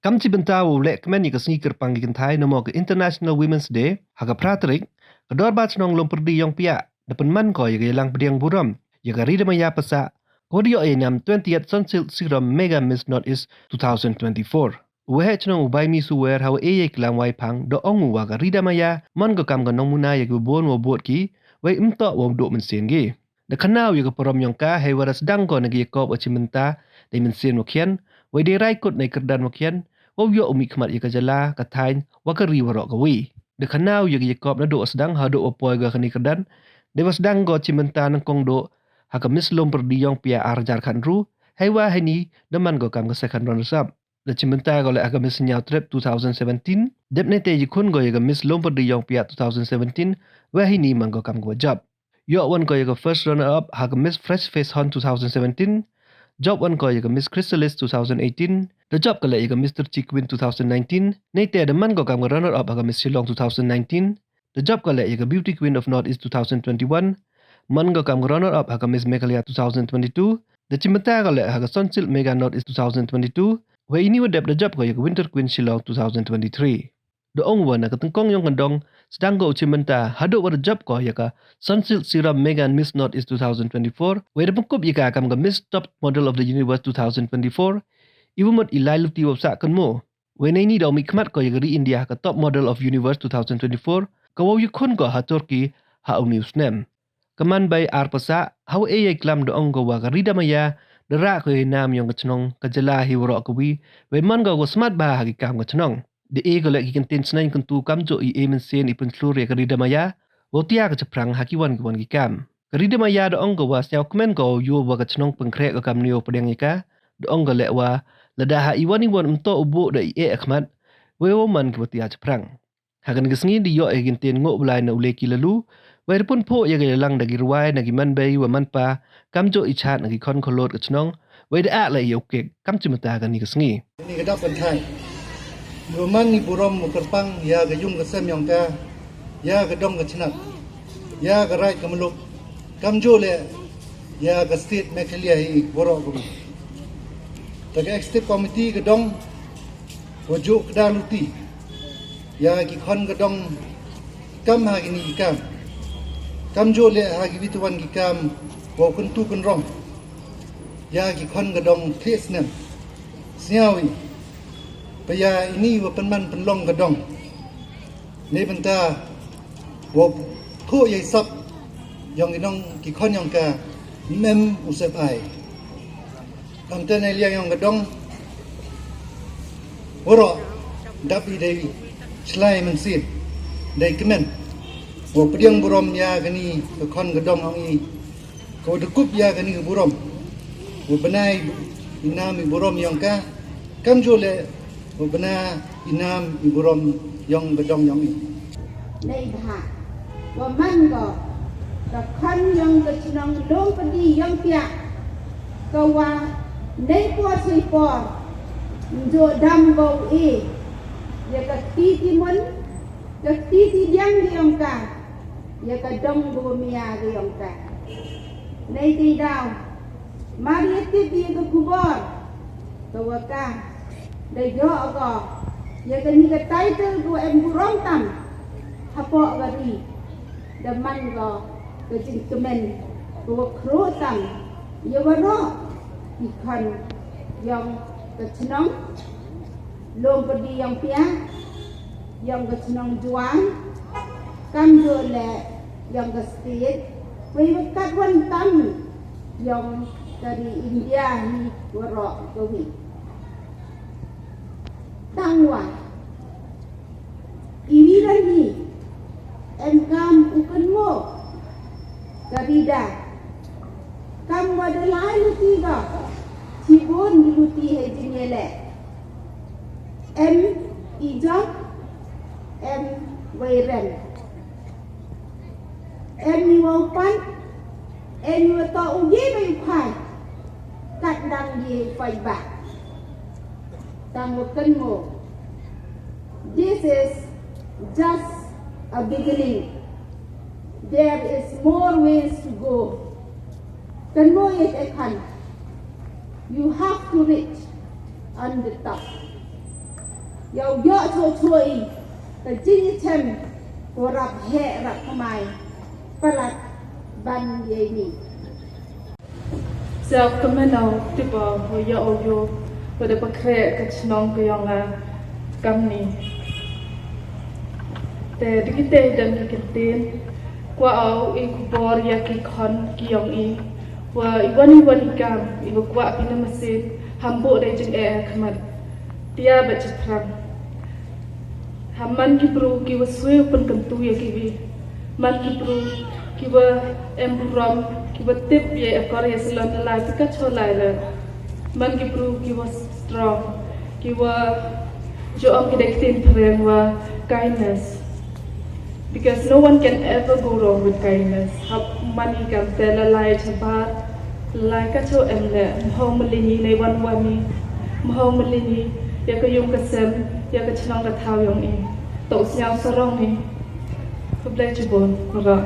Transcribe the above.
Kam ci benta wo lek kemen ni kesni kerpang kynthai nomo ke International Women's Day haga pratrik kedor bat nong Loompyrdi Iongpiah depan man ko ye lang pdiang burom ye ga Ridamaya pasa kodio e nam 20th Sunsil Siram Mega Miss Northeast 2024. Wehe chnong ubai mi suwer hawa e ye klang wai pang do ongu wa ga Ridamaya man go kam ga nong muna ye go bon wo bot ki wai imto wo do men sen gi. De kanau ye go porom yongka he waras dang ko nagi ko ochimenta de men sen wo kian wai de rai kot nei kerdan wo kian wo yo umi khmat ye ka jala ka thain wa ka ri warok ka wi. De kanau ye kop na do sedang ha do opoi ga kani kerdan de was dang go chimenta nang kong do ha ka Miss Loompyrdi Iongpiah arjar khan ru hai wa hai ni de man go kam ka second runner up. De chimenta go le aga Miss Nyao Trip 2017 dep ne te ji khun go ye ga Miss Loompyrdi Iongpiah 2017 wa hi ni man go kam go job. Yo wan ko ye ga first runner up ha ka Miss Fresh Face Hunt 2017 job wan ko ye ga Miss Chrysalis 2018 the job kala ye ga Mr. Chikwin 2019 nei te de man go kam ga runner up ha ka Miss Shillong 2019 the job kala ye ga Beauty Queen of Northeast 2021 man go kam ga runner up ha ka Miss Meghalaya 2022 the chimenta kala ha ka Sunsil Mega Northeast 2022 wa ini wa dep the job ko ye ga Winter Queen Shillong 2023 do ong wa na ka tengkong yong kandong sedang go chimenta hado wa the job ko ye ka Sunsil Siram Mega Miss Northeast 2024 wa de pengkop ye ka kam ga Miss Top Model of the Universe 2024 ibu mot ilai luti wa sa kan mo wa nei ni do mi khmat ko ye ga India ka Top Model of Universe 2024 ka wa yu khun ko ha Turkey ha news nem kaman bai ar pasa how e ye klam do ong go wa ga Ridamaya dera ko nam yong ka chnong ka jala hi woro ko wi wa man go smart ba ha ki kam ka chnong de e go le ki kan tin snain kan tu kam jo I men sen I pun flur ye ka Ridamaya wo tia ka chaprang ha ki wan ki kam ka Ridamaya do ong go wa sel kmen go yu wa ka chnong pengkre ka kam nio pdeng ka do ong go le wa lada ha iwan mto ubu da e akhmat we wo man ki tia chaprang ha kan gisngi di yo e gin tin ngo blai na ule ki lalu we pun pho ye ga lang da gi ruai na gi man bai wa man pa kam jo I chat na gi khon kholot ka chnong we da a le yo ke kam chimata ga ni gisngi ni ga da pan thai Roman ni burom kerpang ya ga yung ga sem yong ka ya ga dong ga chnak ya ga rai ka muluk kam jo le ya ga state mekhalia hi boro go ta ga executive committee ga dong wo jo da luti ya gi khon ga dong kam ha gi ni kam jo le ha gi bituan gi kam wo kun tu kun rong ya gi khon ga dong tes nem sngi Paya ini wa penman penlong gadong. Ne benta wa ko ye sap yong inong ki khon yong ka mem usep ai. Ante ne lia yong gadong. Woro dapi dei slai men sin. Dei kemen. Wa pdiang burom ya gani ka khon gadong ong I. Ko de kup ya gani burom. Wa benai inam burom yong ka kam jole Bena inam burom yang bedong yang ini. Nei bah, waman go, the kan yang the chinong Loompyrdi Iongpiah, kawa nei por sui por, jo dam go ya ka titi mon, ka titi yang diong ka, ya ka dong go mia diong ka. Nei ti daw, mari titi ka kubor, kawa ka. Để do ago ya kan ni ka title go em burom tam hapo gari da man go ka jin kemen go kro tam ya waro ikan yang ka chnong Loompyrdi Iongpiah yang ka chnong juang kam jo le yang ka state we kat wan tam yang dari India ni waro go wi tangwa iwiran ni engkam ukan mo kabida kam wadalai luti ga sibon di luti he jinele ijak wairan ni wapan wa to ugi bai phai kat dang di phai ba Tangwakan mo. This is just a beginning. There is more ways to go. Kan mo it ekan. You have to reach on the top. Yau yo chui the jing chem của rập hệ rập mai palat ban ye ni. Self kemenau tiba hoya oyo pada pakre kecnong kuyanga kamni. Te dikite dan dikitin kwa au ikubor ya kikon kiyong i wa iwan ikam iwa kwa pina mesin hambo dai jeng kemat dia bacitrang Haman kibru kiwa suwe pun kentu ya kiwi man kibru kiwa burom kiwa tip ya akor ya selon lai pika cholai le man kibru kiwa strong kiwa joom kidektin pereng wa kindness because no one can ever go wrong with kindness hab mani kam tela lai chabar lai ka cho emle mho melini nei wan wami mho melini ya ka yung kasem ya ka chnong ka thau yong i to siao sarong ni ko blai chibon ra